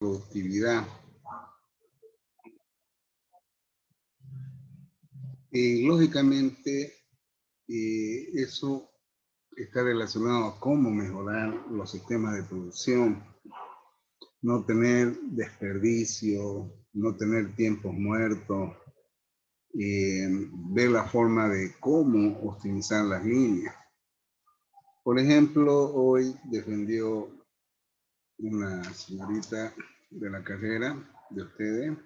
productividad. Lógicamente, eso está relacionado a cómo mejorar los sistemas de producción, no tener desperdicio, no tener tiempos muertos, ver la forma de cómo optimizar las líneas. Por ejemplo, hoy defendió una señorita de la carrera de ustedes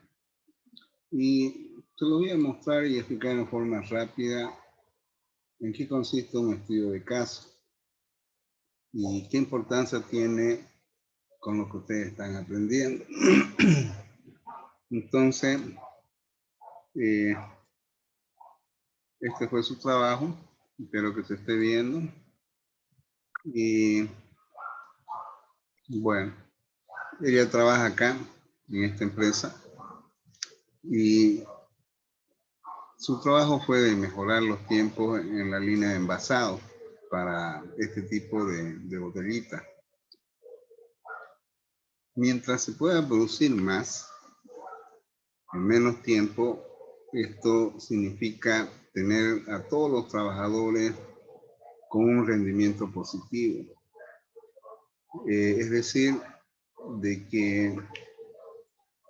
y se lo voy a mostrar y explicar en forma rápida en qué consiste un estudio de caso y qué importancia tiene con lo que ustedes están aprendiendo. Entonces, este fue su trabajo, espero que se esté viendo. Y bueno, ella trabaja acá en esta empresa y su trabajo fue de mejorar los tiempos en la línea de envasado para este tipo de botellitas. Mientras se pueda producir más en menos tiempo, esto significa tener a todos los trabajadores con un rendimiento positivo. Es decir, de que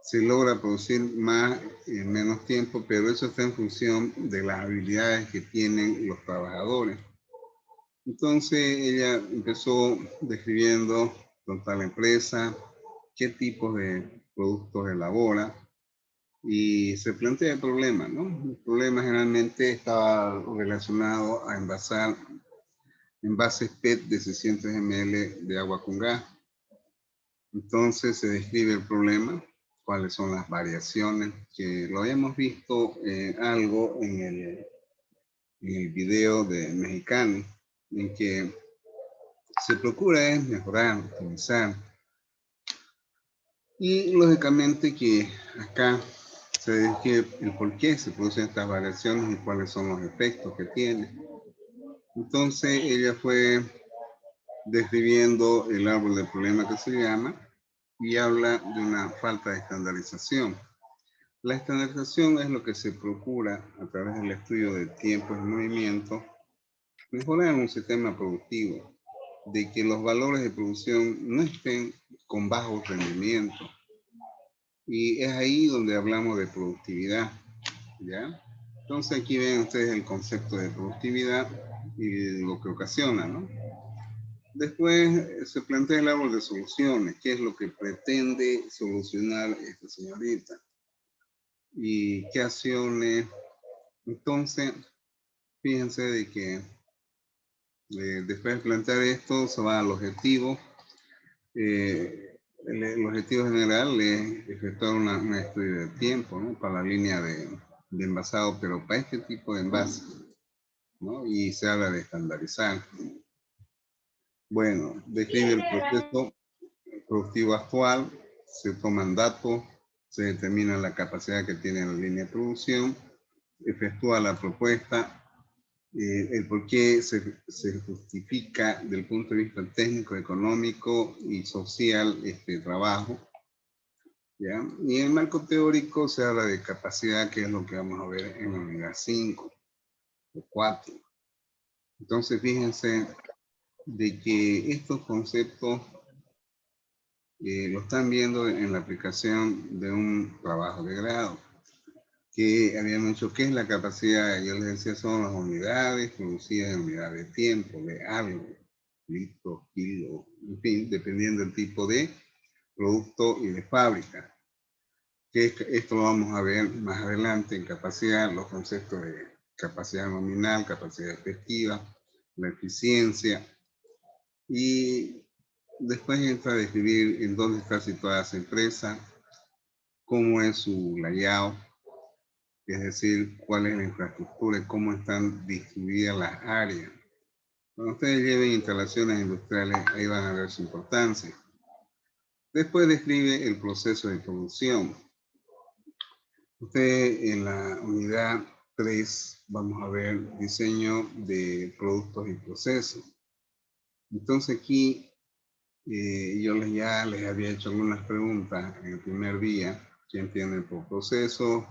se logra producir más en menos tiempo, pero eso está en función de las habilidades que tienen los trabajadores. Entonces ella empezó describiendo con tal empresa, qué tipos de productos elabora, y se plantea el problema, ¿no? El problema generalmente estaba relacionado a envasar envases PET de 600 ml de agua con gas. Entonces se describe el problema, cuáles son las variaciones, que lo habíamos visto algo en el video de Mexicano, en que se procura mejorar, optimizar. Y lógicamente que acá se describe el por qué se producen estas variaciones y cuáles son los efectos que tiene. Entonces ella fue describiendo el árbol del problema que se llama y habla de una falta de estandarización. La estandarización es lo que se procura a través del estudio de tiempos y movimiento, mejorar un sistema productivo, de que los valores de producción no estén con bajo rendimiento. Y es ahí donde hablamos de productividad, ¿ya? Entonces aquí ven ustedes el concepto de productividad y lo que ocasiona, ¿no? Después se plantea el árbol de soluciones, qué es lo que pretende solucionar esta señorita y qué acciones. Entonces, fíjense de que después de plantear esto se va al objetivo. El objetivo general es efectuar un estudio de tiempo, ¿no? Para la línea de envasado, pero para este tipo de envase, ¿no? Y se habla de estandarizar. Bueno, describe el proceso productivo actual, se toman datos, se determina la capacidad que tiene la línea de producción, efectúa la propuesta, el por qué se justifica desde el punto de vista técnico, económico y social este trabajo, ¿ya? Y en el marco teórico se habla de capacidad, que es lo que vamos a ver en la unidad 5 o 4. Entonces fíjense de que estos conceptos lo están viendo en la aplicación de un trabajo de grado, que habían dicho qué es la capacidad. Yo les decía, son las unidades producidas en unidades de tiempo, de algo, litros, kilos, en fin, dependiendo del tipo de producto y de fábrica. Que esto lo vamos a ver más adelante en capacidad, los conceptos de capacidad nominal, capacidad efectiva, la eficiencia, y después entra a describir en dónde está situada esa empresa, cómo es su layout, es decir, cuál es la infraestructura y cómo están distribuidas las áreas. Cuando ustedes lleven instalaciones industriales, ahí van a ver su importancia. Después describe el proceso de producción. Usted en la unidad 3 vamos a ver diseño de productos y procesos. Entonces aquí Ya les había hecho algunas preguntas en el primer día, que entienden por proceso,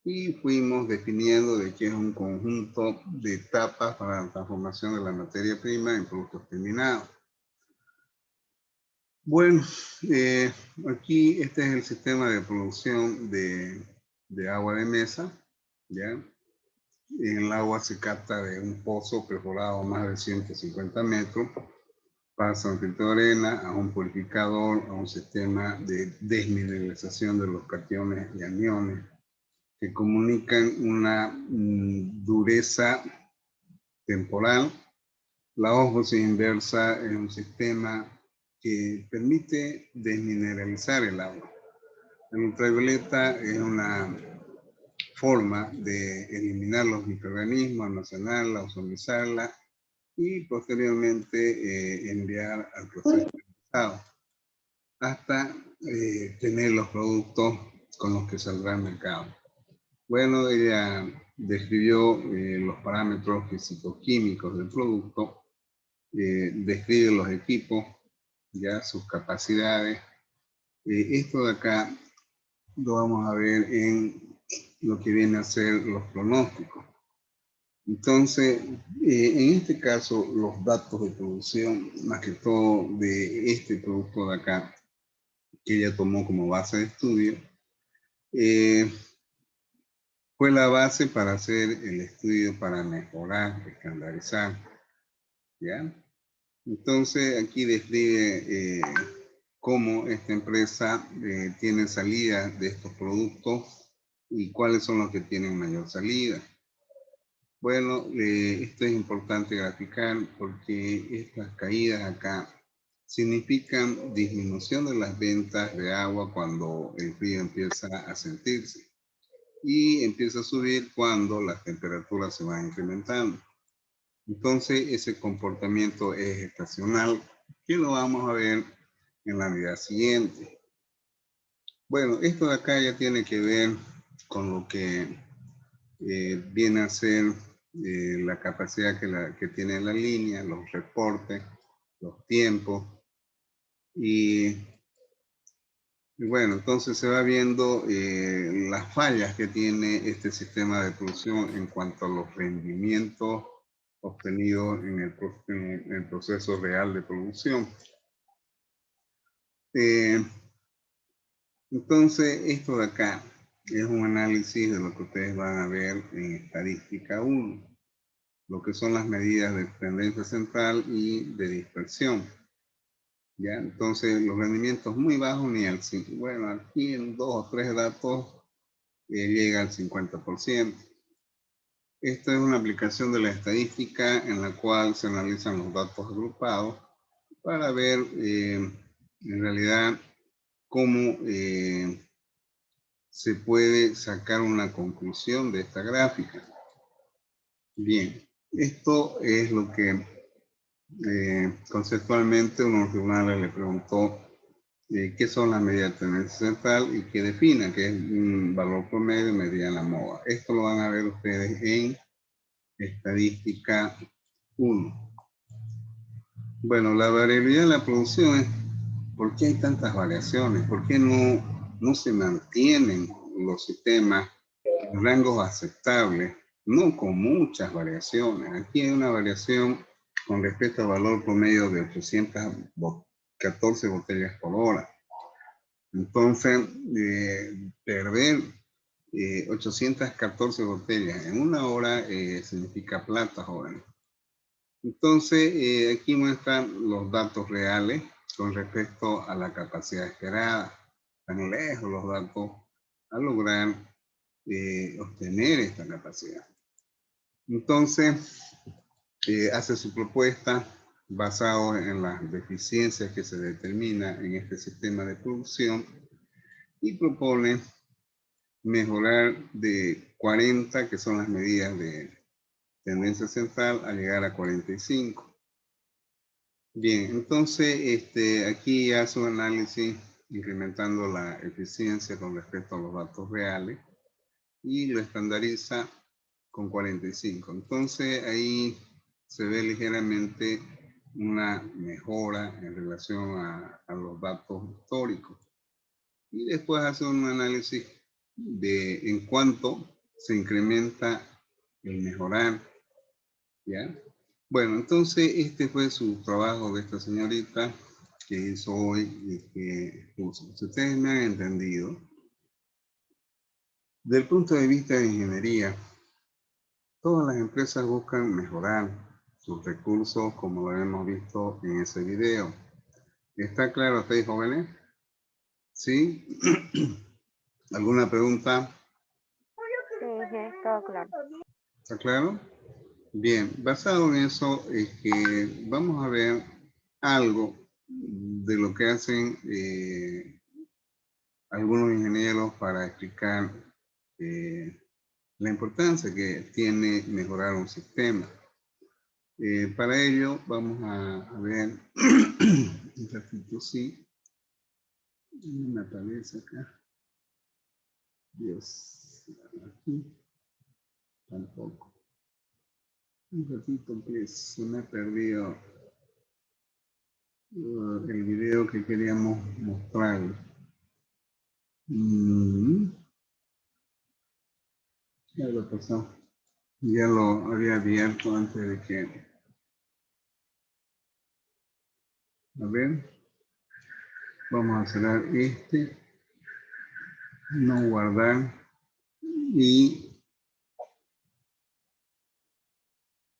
y fuimos definiendo de qué es un conjunto de etapas para la transformación de la materia prima en productos terminados. Bueno, aquí este es el sistema de producción de agua de mesa, ¿ya? El agua se capta de un pozo perforado a más de 150 metros, pasa a un filtro de arena, a un purificador, a un sistema de desmineralización de los cationes y aniones que comunican una dureza temporal. La ósmosis inversa es un sistema que permite desmineralizar el agua. El ultravioleta es una forma de eliminar los microorganismos, almacenarla, ozonizarla y posteriormente enviar al proceso de procesado hasta tener los productos con los que saldrá al mercado. Bueno, ella describió los parámetros físico-químicos del producto, describe los equipos, ya sus capacidades. Esto de acá lo vamos a ver en lo que viene a ser los pronósticos. Entonces, en este caso, los datos de producción, más que todo de este producto de acá, que ella tomó como base de estudio, fue la base para hacer el estudio para mejorar, estandarizar, ¿ya? Entonces, aquí describe cómo esta empresa tiene salida de estos productos y cuáles son los que tienen mayor salida. Bueno, esto es importante graficar porque estas caídas acá significan disminución de las ventas de agua cuando el frío empieza a sentirse y empieza a subir cuando las temperaturas se van incrementando. Entonces, ese comportamiento es estacional, que lo vamos a ver en la unidad siguiente. Bueno, esto de acá ya tiene que ver con lo que viene a ser la capacidad que tiene la línea, los reportes, los tiempos. Y bueno, entonces se va viendo las fallas que tiene este sistema de producción en cuanto a los rendimientos obtenidos en el proceso real de producción. Entonces, esto de acá es un análisis de lo que ustedes van a ver en estadística 1, lo que son las medidas de tendencia central y de dispersión. ¿Ya? Entonces, los rendimientos muy bajos ni al 5%. Bueno, aquí en 2 o 3 datos llega al 50%. Esta es una aplicación de la estadística en la cual se analizan los datos agrupados para ver en realidad cómo se puede sacar una conclusión de esta gráfica. Bien, esto es lo que conceptualmente unos tribunales le preguntó qué son las medidas de tendencia central y que defina que es un valor promedio, mediana, moda. Esto lo van a ver ustedes en estadística 1. Bueno, la variabilidad de la producción es ¿por qué hay tantas variaciones? ¿Por qué no se mantienen los sistemas en rangos aceptables? No con muchas variaciones. Aquí hay una variación con respecto al valor promedio de 814 botellas por hora. Entonces, perder 814 botellas en una hora significa plata, jóvenes. Entonces, aquí muestran los datos reales con respecto a la capacidad esperada. Están lejos los datos a lograr obtener esta capacidad. Entonces, hace su propuesta basado en las deficiencias que se determinan en este sistema de producción y propone mejorar de 40, que son las medidas de tendencia central, a llegar a 45. Bien, entonces aquí hace un análisis incrementando la eficiencia con respecto a los datos reales y lo estandariza con 45. Entonces ahí se ve ligeramente una mejora en relación a los datos históricos. Y después hace un análisis de en cuánto se incrementa el mejorar, ¿ya? Bueno, entonces este fue su trabajo de esta señorita que hizo hoy y que puso. Si ustedes me han entendido, desde el punto de vista de ingeniería, todas las empresas buscan mejorar sus recursos como lo hemos visto en ese video. ¿Está claro hasta ahí, jóvenes? ¿Sí? ¿Alguna pregunta? Sí, todo claro. ¿Está claro? Bien, basado en eso es que vamos a ver algo de lo que hacen algunos ingenieros para explicar la importancia que tiene mejorar un sistema. Para ello vamos a ver un ratito, sí. Me aparece acá. Dios, aquí tampoco. Un ratito, pues se me ha perdido el video que queríamos mostrar. Ya lo pasó. Ya lo había abierto antes de que... A ver. Vamos a cerrar este. No guardar. Y...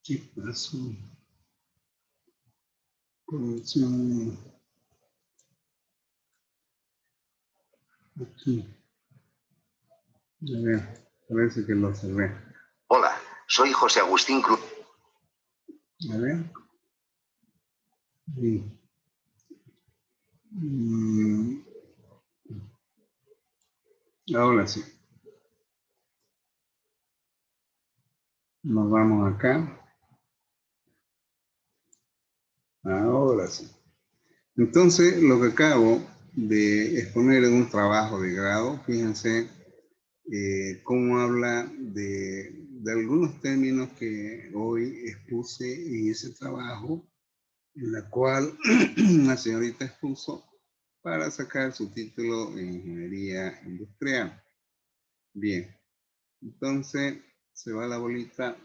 ¿Qué pasó? Conexión... Aquí. A ver, parece que lo cerré. Hola, soy José Agustín Cruz. A ver. Sí. Ahora sí. Nos vamos acá. Ahora sí. Entonces, lo que acabo de exponer en un trabajo de grado, fíjense cómo habla de algunos términos que hoy expuse en ese trabajo, en la cual la señorita expuso para sacar su título en Ingeniería Industrial. Bien, entonces se va la bolita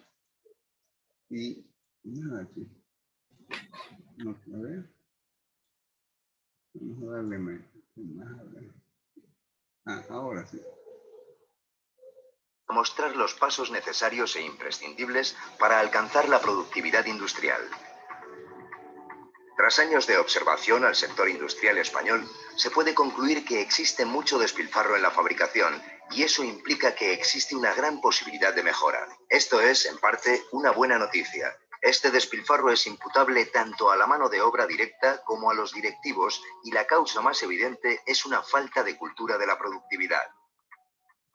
y nada aquí. No, a ver. Vamos a darle más. Ahora sí. Mostrar los pasos necesarios e imprescindibles para alcanzar la productividad industrial. Tras años de observación al sector industrial español, se puede concluir que existe mucho despilfarro en la fabricación y eso implica que existe una gran posibilidad de mejora. Esto es, en parte, una buena noticia. Este despilfarro es imputable tanto a la mano de obra directa como a los directivos y la causa más evidente es una falta de cultura de la productividad.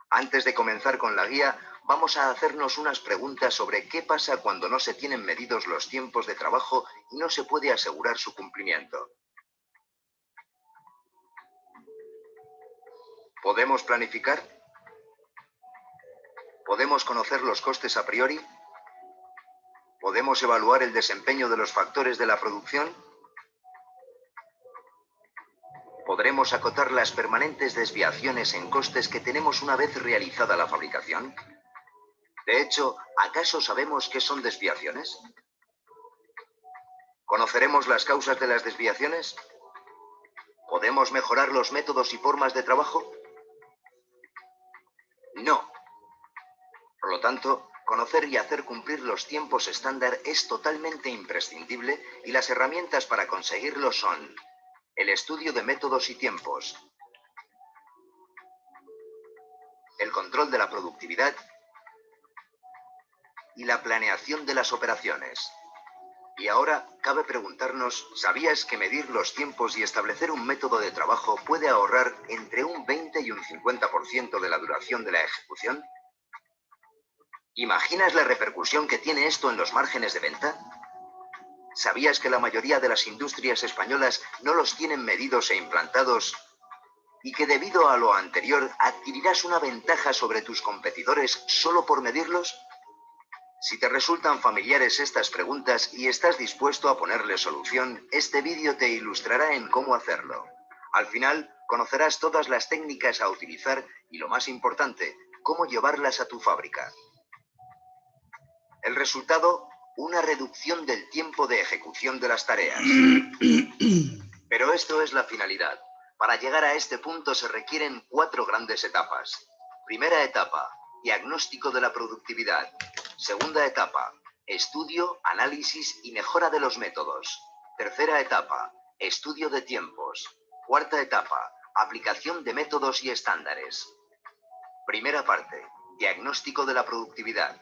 Antes de comenzar con la guía, vamos a hacernos unas preguntas sobre qué pasa cuando no se tienen medidos los tiempos de trabajo y no se puede asegurar su cumplimiento. ¿Podemos planificar? ¿Podemos conocer los costes a priori? ¿Podemos evaluar el desempeño de los factores de la producción? ¿Podremos acotar las permanentes desviaciones en costes que tenemos una vez realizada la fabricación? De hecho, ¿acaso sabemos qué son desviaciones? ¿Conoceremos las causas de las desviaciones? ¿Podemos mejorar los métodos y formas de trabajo? No. Por lo tanto, conocer y hacer cumplir los tiempos estándar es totalmente imprescindible y las herramientas para conseguirlo son el estudio de métodos y tiempos, el control de la productividad y la planeación de las operaciones. Y ahora, cabe preguntarnos, ¿sabías que medir los tiempos y establecer un método de trabajo puede ahorrar entre un 20 y un 50% de la duración de la ejecución? ¿Imaginas la repercusión que tiene esto en los márgenes de venta? ¿Sabías que la mayoría de las industrias españolas no los tienen medidos e implantados y que debido a lo anterior adquirirás una ventaja sobre tus competidores solo por medirlos? Si te resultan familiares estas preguntas y estás dispuesto a ponerle solución, este vídeo te ilustrará en cómo hacerlo. Al final, conocerás todas las técnicas a utilizar y, lo más importante, cómo llevarlas a tu fábrica. El resultado, una reducción del tiempo de ejecución de las tareas. Pero esto es la finalidad. Para llegar a este punto se requieren 4 grandes etapas. Primera etapa, diagnóstico de la productividad. Segunda etapa, estudio, análisis y mejora de los métodos. Tercera etapa, estudio de tiempos. Cuarta etapa, aplicación de métodos y estándares. Primera parte, diagnóstico de la productividad.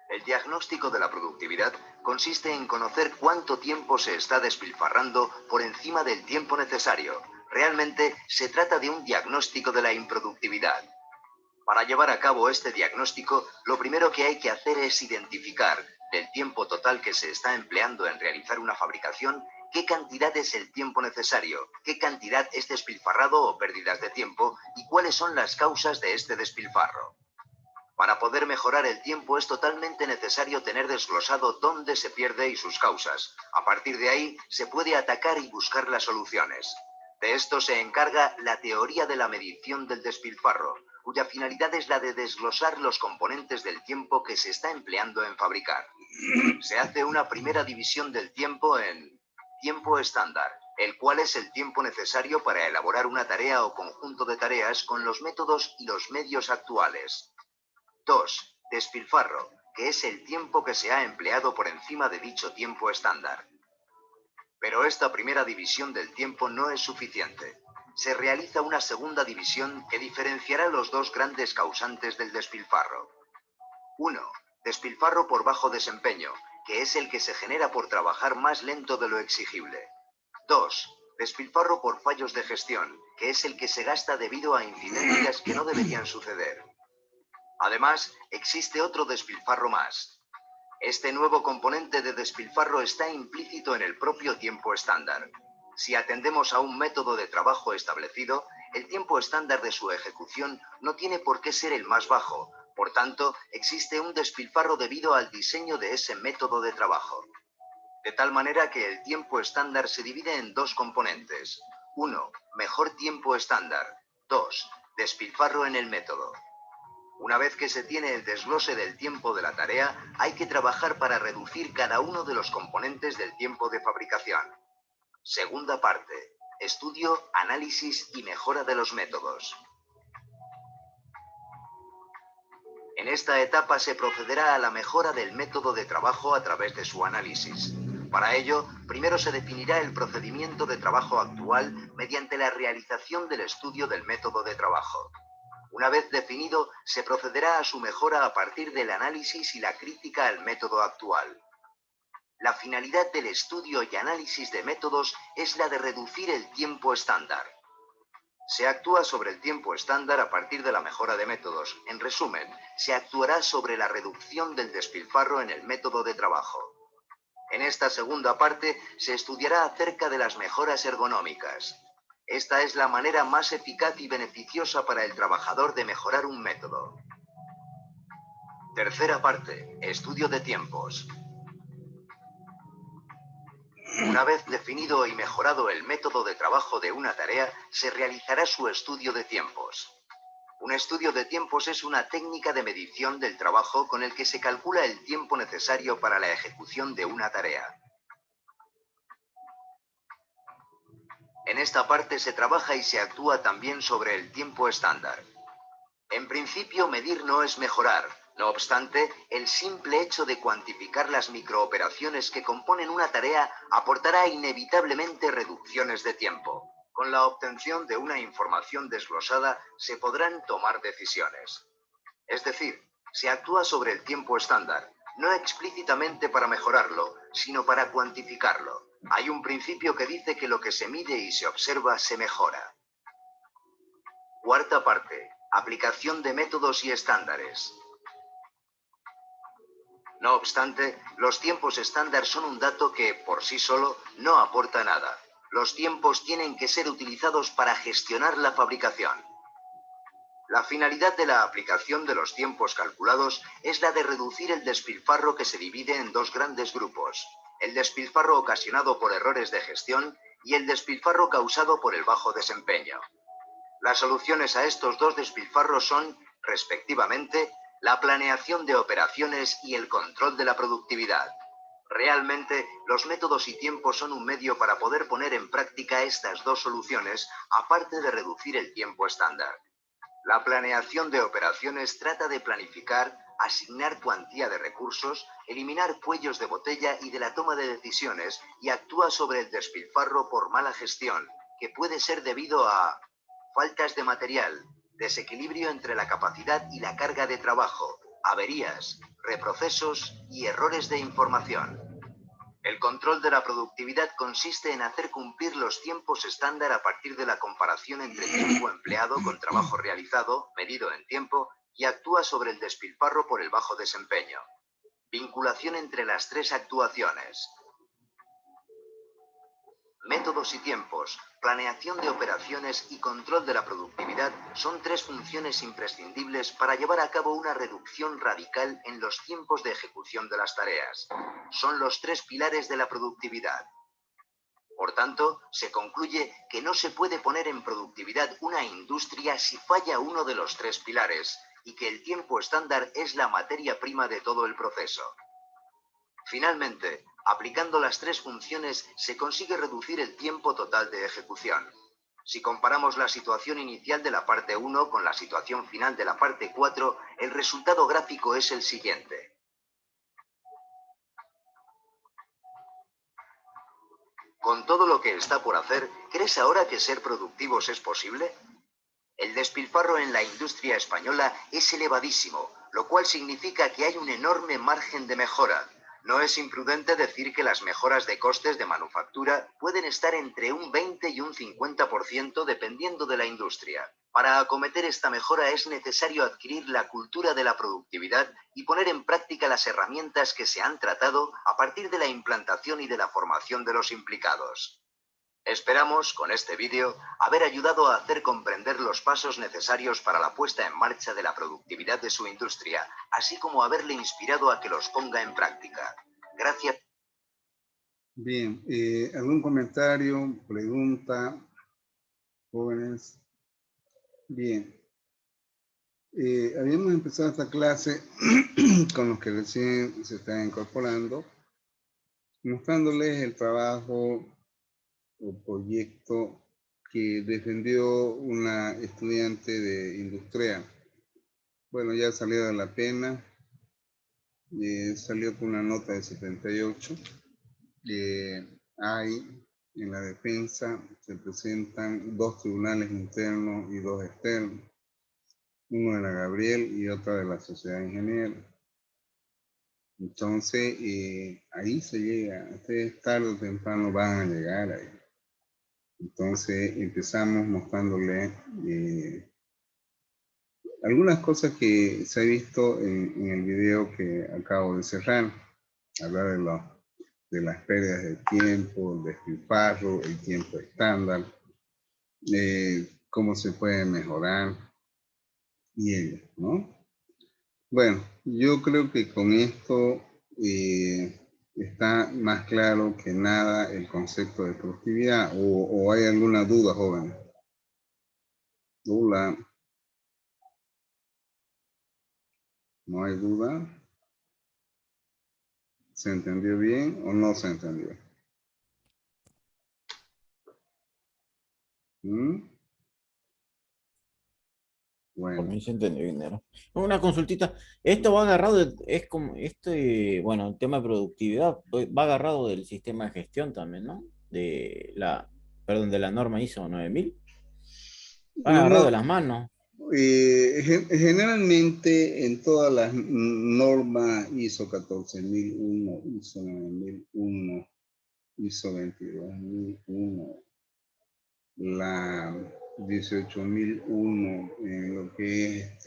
El diagnóstico de la productividad consiste en conocer cuánto tiempo se está despilfarrando por encima del tiempo necesario. Realmente se trata de un diagnóstico de la improductividad. Para llevar a cabo este diagnóstico, lo primero que hay que hacer es identificar del tiempo total que se está empleando en realizar una fabricación, qué cantidad es el tiempo necesario, qué cantidad es despilfarrado o pérdidas de tiempo y cuáles son las causas de este despilfarro. Para poder mejorar el tiempo es totalmente necesario tener desglosado dónde se pierde y sus causas. A partir de ahí se puede atacar y buscar las soluciones. De esto se encarga la teoría de la medición del despilfarro, cuya finalidad es la de desglosar los componentes del tiempo que se está empleando en fabricar. Se hace una primera división del tiempo en tiempo estándar, el cual es el tiempo necesario para elaborar una tarea o conjunto de tareas con los métodos y los medios actuales. 2. Despilfarro, que es el tiempo que se ha empleado por encima de dicho tiempo estándar. Pero esta primera división del tiempo no es suficiente. Se realiza una segunda división que diferenciará los dos grandes causantes del despilfarro. 1. Despilfarro por bajo desempeño, que es el que se genera por trabajar más lento de lo exigible. 2. Despilfarro por fallos de gestión, que es el que se gasta debido a incidencias que no deberían suceder. Además, existe otro despilfarro más. Este nuevo componente de despilfarro está implícito en el propio tiempo estándar. Si atendemos a un método de trabajo establecido, el tiempo estándar de su ejecución no tiene por qué ser el más bajo. Por tanto, existe un despilfarro debido al diseño de ese método de trabajo. De tal manera que el tiempo estándar se divide en dos componentes. 1. Mejor tiempo estándar. 2. Despilfarro en el método. Una vez que se tiene el desglose del tiempo de la tarea, hay que trabajar para reducir cada uno de los componentes del tiempo de fabricación. Segunda parte. Estudio, análisis y mejora de los métodos. En esta etapa se procederá a la mejora del método de trabajo a través de su análisis. Para ello, primero se definirá el procedimiento de trabajo actual mediante la realización del estudio del método de trabajo. Una vez definido, se procederá a su mejora a partir del análisis y la crítica al método actual. La finalidad del estudio y análisis de métodos es la de reducir el tiempo estándar. Se actúa sobre el tiempo estándar a partir de la mejora de métodos. En resumen, se actuará sobre la reducción del despilfarro en el método de trabajo. En esta segunda parte se estudiará acerca de las mejoras ergonómicas. Esta es la manera más eficaz y beneficiosa para el trabajador de mejorar un método. Tercera parte, estudio de tiempos. Una vez definido y mejorado el método de trabajo de una tarea, se realizará su estudio de tiempos. Un estudio de tiempos es una técnica de medición del trabajo con el que se calcula el tiempo necesario para la ejecución de una tarea. En esta parte se trabaja y se actúa también sobre el tiempo estándar. En principio, medir no es mejorar. No obstante, el simple hecho de cuantificar las microoperaciones que componen una tarea aportará inevitablemente reducciones de tiempo. Con la obtención de una información desglosada se podrán tomar decisiones. Es decir, se actúa sobre el tiempo estándar, no explícitamente para mejorarlo, sino para cuantificarlo. Hay un principio que dice que lo que se mide y se observa se mejora. Cuarta parte. Aplicación de métodos y estándares. No obstante, los tiempos estándar son un dato que, por sí solo, no aporta nada. Los tiempos tienen que ser utilizados para gestionar la fabricación. La finalidad de la aplicación de los tiempos calculados es la de reducir el despilfarro, que se divide en dos grandes grupos: el despilfarro ocasionado por errores de gestión y el despilfarro causado por el bajo desempeño. Las soluciones a estos dos despilfarros son, respectivamente, la planeación de operaciones y el control de la productividad. Realmente, los métodos y tiempos son un medio para poder poner en práctica estas dos soluciones, aparte de reducir el tiempo estándar. La planeación de operaciones trata de planificar, asignar cuantía de recursos, eliminar cuellos de botella y de la toma de decisiones, y actúa sobre el despilfarro por mala gestión, que puede ser debido a faltas de material, desequilibrio entre la capacidad y la carga de trabajo, averías, reprocesos y errores de información. El control de la productividad consiste en hacer cumplir los tiempos estándar a partir de la comparación entre tiempo empleado con trabajo realizado, medido en tiempo, y actúa sobre el despilfarro por el bajo desempeño. Vinculación entre las tres actuaciones. Métodos y tiempos, planeación de operaciones y control de la productividad son tres funciones imprescindibles para llevar a cabo una reducción radical en los tiempos de ejecución de las tareas. Son los tres pilares de la productividad. Por tanto, se concluye que no se puede poner en productividad una industria si falla uno de los tres pilares, y que el tiempo estándar es la materia prima de todo el proceso. Finalmente, aplicando las tres funciones se consigue reducir el tiempo total de ejecución. Si comparamos la situación inicial de la parte 1 con la situación final de la parte 4, el resultado gráfico es el siguiente. Con todo lo que está por hacer, ¿crees ahora que ser productivos es posible? El despilfarro en la industria española es elevadísimo, lo cual significa que hay un enorme margen de mejora. No es imprudente decir que las mejoras de costes de manufactura pueden estar entre un 20 y un 50% dependiendo de la industria. Para acometer esta mejora es necesario adquirir la cultura de la productividad y poner en práctica las herramientas que se han tratado a partir de la implantación y de la formación de los implicados. Esperamos, con este vídeo, haber ayudado a hacer comprender los pasos necesarios para la puesta en marcha de la productividad de su industria, así como haberle inspirado a que los ponga en práctica. Gracias. Bien, ¿algún comentario, pregunta, jóvenes? Bien, habíamos empezado esta clase con los que recién se están incorporando, mostrándoles el trabajo o proyecto que defendió una estudiante de industrial. Bueno, ya salió de la pena, salió con una nota de 78. Hay en la defensa, se presentan dos tribunales internos y dos externos, uno de la Gabriel y otro de la Sociedad de Ingenieros. Entonces, ahí se llega, ustedes tarde o temprano van a llegar ahí. Entonces, empezamos mostrándole algunas cosas que se ha visto en el video que acabo de cerrar. Hablar de las pérdidas de tiempo, el despilfarro, el tiempo estándar, cómo se puede mejorar y ello, ¿no? Bueno, yo creo que con esto está más claro que nada el concepto de productividad. ¿O hay alguna duda, joven? Hola. ¿No hay duda? ¿Se entendió bien o no se entendió? Bueno. Por mí se entendió bien, ¿no? Una consultita. Esto va agarrado, es como, bueno, el tema de productividad va agarrado del sistema de gestión también, ¿no? Perdón, de la norma ISO 9000. Va agarrado de las manos. Generalmente en todas las normas ISO 14001, ISO 9001, ISO 22001, la 18001, en lo que es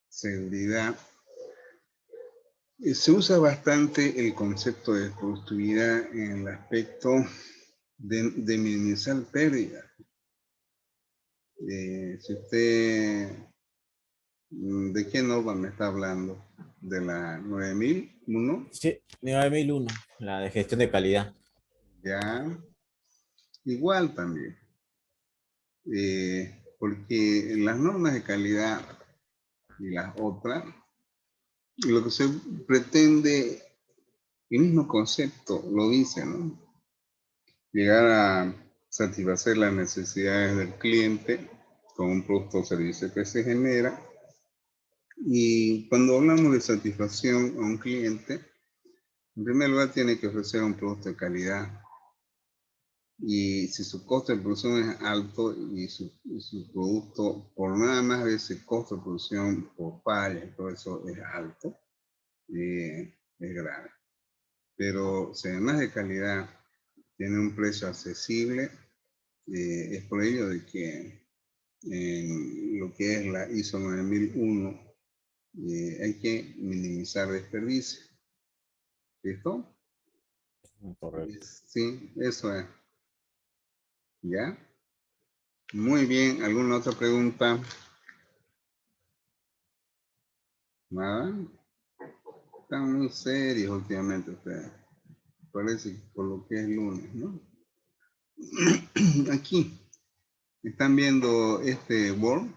seguridad, se usa bastante el concepto de productividad en el aspecto de minimizar pérdidas. Si usted, ¿de qué norma me está hablando? ¿De la 9001? Sí, 9001, la de gestión de calidad. Ya, igual también. Porque en las normas de calidad y las otras, lo que se pretende, el mismo concepto lo dice, ¿no? Llegar a satisfacer las necesidades del cliente con un producto o servicio que se genera. Y cuando hablamos de satisfacción a un cliente, en primer lugar tiene que ofrecer un producto de calidad. Y si su costo de producción es alto y su producto, por nada más de ese costo de producción, por falla y todo eso es alto, es grave. Pero si además de calidad tiene un precio accesible, es por ello de que en lo que es la ISO 9001 hay que minimizar desperdicios. ¿Listo? Correcto. Sí, eso es. ¿Ya? Muy bien. ¿Alguna otra pregunta? Nada. Están muy serios últimamente ustedes. Parece que por lo que es lunes, ¿no? Aquí. ¿Están viendo este Word?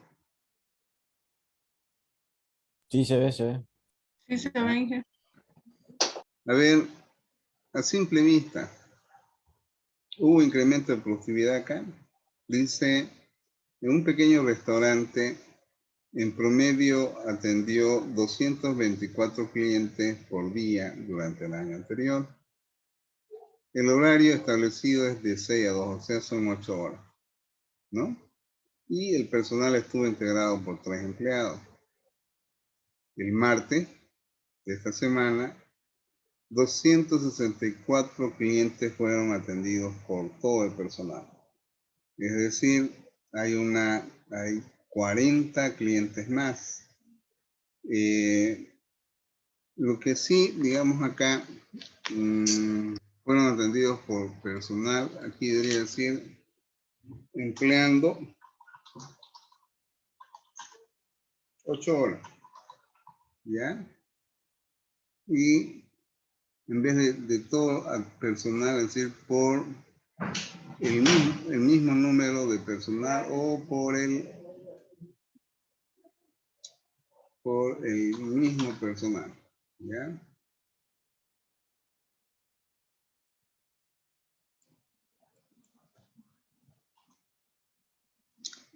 Sí, se ve, se ve. Sí, se ve, Inge. A ver, a simple vista, ¿hubo incremento de productividad acá? Dice, en un pequeño restaurante, en promedio atendió 224 clientes por día durante el año anterior. El horario establecido es de 6 a 2, o sea, son 8 horas, ¿no? Y el personal estuvo integrado por 3 empleados. El martes de esta semana, 264 clientes fueron atendidos por todo el personal. Es decir, hay 40 clientes más. Lo que sí, digamos acá, fueron atendidos por personal, aquí debería decir, empleando 8 horas, ¿ya? Y en vez de todo al personal, es decir, por el mismo número de personal o por el mismo personal, ¿ya?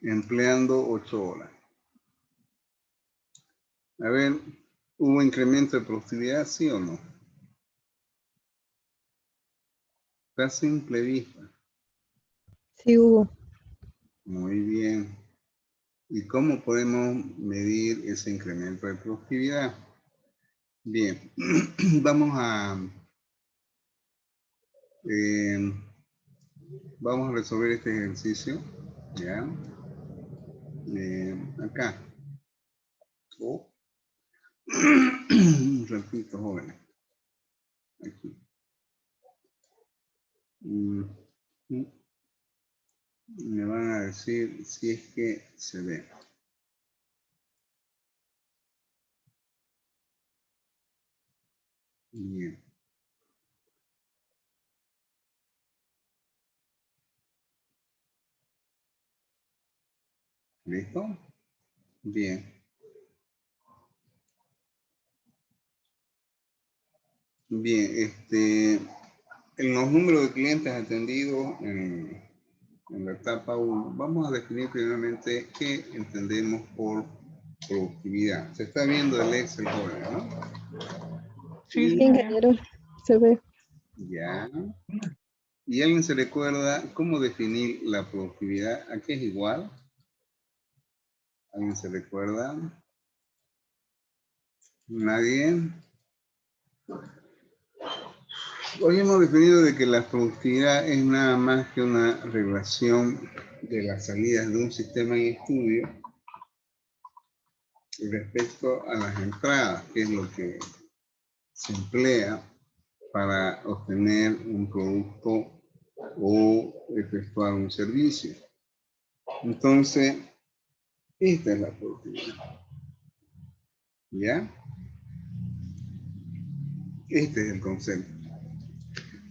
Empleando 8 horas. A ver, ¿hubo incremento de productividad, sí o no? A simple vista. Sí hubo. Muy bien. ¿Y cómo podemos medir ese incremento de productividad? Bien, eh, vamos a resolver este ejercicio, ¿ya? Acá. Oh. Un ratito, jóvenes. Aquí. Me van a decir si es que se ve. Bien. ¿Listo? Bien. Bien, en los números de clientes atendidos en la etapa 1, vamos a definir primeramente qué entendemos por productividad. Se está viendo el Excel, joven, ¿no? Sí, Sí, se ve. ingeniero, se ve. Ya. ¿Y alguien se recuerda cómo definir la productividad? ¿A qué es igual? ¿Alguien se recuerda? ¿Nadie? Hoy hemos definido de que la productividad es nada más que una relación de las salidas de un sistema en estudio respecto a las entradas, que es lo que se emplea para obtener un producto o efectuar un servicio. Entonces, esta es la productividad. ¿Ya? Este es el concepto.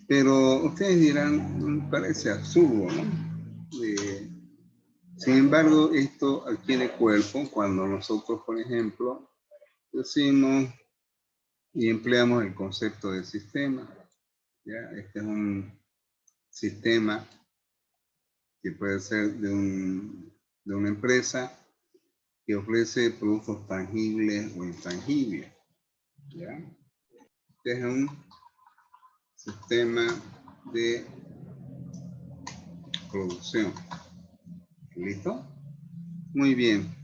Pero ustedes dirán, parece absurdo, ¿no? Sin embargo, esto adquiere cuerpo cuando nosotros, por ejemplo, decimos y empleamos el concepto de sistema. ¿Ya? Este es un sistema que puede ser de una empresa que ofrece productos tangibles o intangibles. ¿Ya? Este es un sistema de producción. ¿Listo? Muy bien.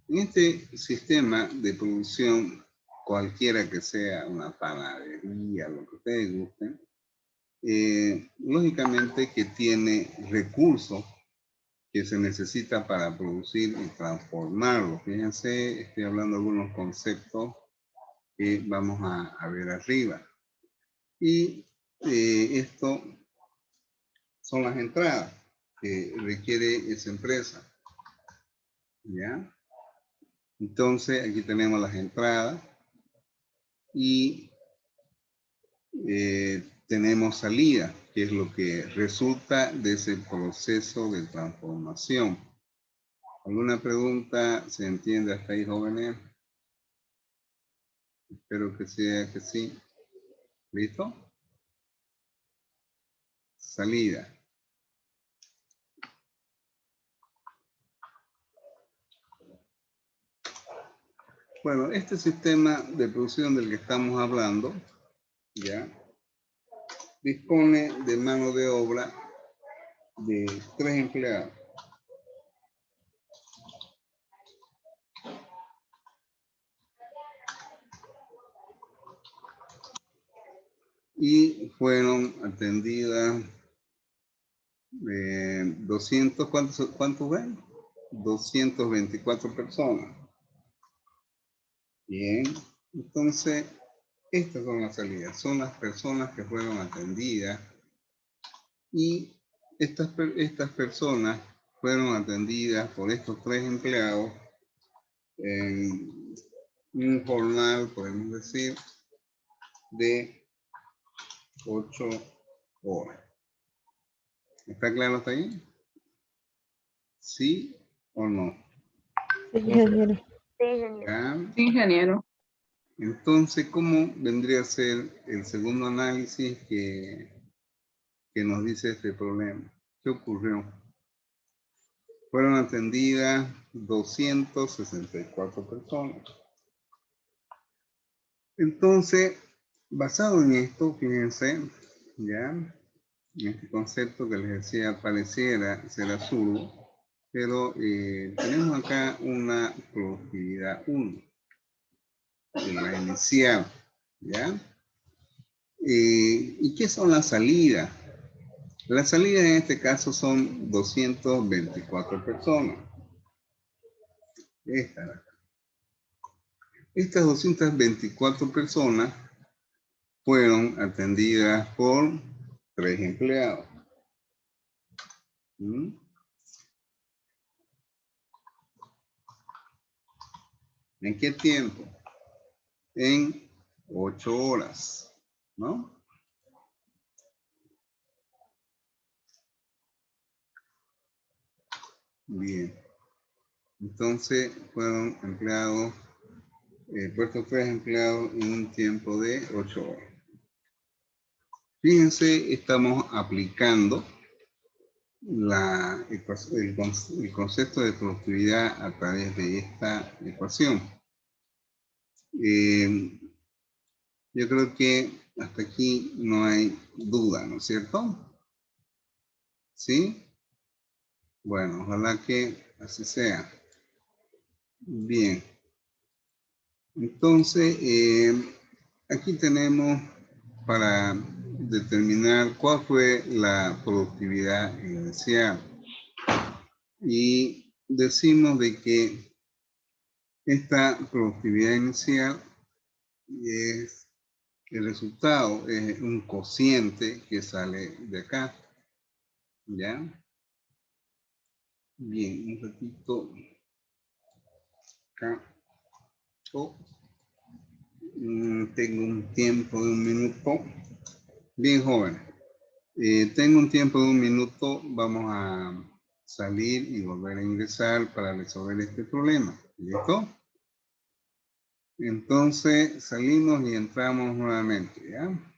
En este sistema de producción, cualquiera que sea una panadería, lo que ustedes gusten, lógicamente que tiene recursos que se necesita para producir y transformarlo. Fíjense, estoy hablando de algunos conceptos que vamos a ver arriba. Y esto son las entradas que requiere esa empresa. ¿Ya? Entonces, aquí tenemos las entradas y tenemos salida, que es lo que resulta de ese proceso de transformación. ¿Alguna pregunta? ¿Se entiende hasta ahí, jóvenes? Espero que sea que sí. ¿Listo? Salida. Bueno, este sistema de producción del que estamos hablando, ¿ya? Dispone de mano de obra de 3 empleados. Y fueron atendidas 200, ¿cuántos ven? 224 personas. Bien, entonces, estas son las salidas, son las personas que fueron atendidas y estas personas fueron atendidas por estos 3 empleados en un jornal, podemos decir, de 8 horas. ¿Está claro hasta ahí? ¿Sí o no? Sí, ingeniero. ¿Ya? Sí, ingeniero. Entonces, ¿cómo vendría a ser el segundo análisis que nos dice este problema? ¿Qué ocurrió? Fueron atendidas 264 personas. Entonces, basado en esto, fíjense, ya, en este concepto que les decía pareciera ser absurdo, pero tenemos acá una productividad 1, la inicial, ¿ya? ¿Y qué son las salidas? Las salidas en este caso son 224 personas. Estas 224 personas fueron atendidas por 3 empleados. ¿Mm? ¿En qué tiempo? En 8 horas, ¿no? Bien. Entonces fueron empleados, puestos 3 empleados en un tiempo de 8 horas. Fíjense, estamos aplicando el concepto de productividad a través de esta ecuación. Yo creo que hasta aquí no hay duda, ¿no es cierto? ¿Sí? Bueno, ojalá que así sea. Bien. Entonces, aquí tenemos para determinar cuál fue la productividad inicial. Y decimos de que esta productividad inicial es el resultado, es un cociente que sale de acá. ¿Ya? Bien, un ratito. Acá. Oh. Tengo un tiempo de 1 minuto. Bien, joven. Tengo un tiempo de 1 minuto. Vamos a salir y volver a ingresar para resolver este problema. ¿Listo? Entonces salimos y entramos nuevamente, ¿ya?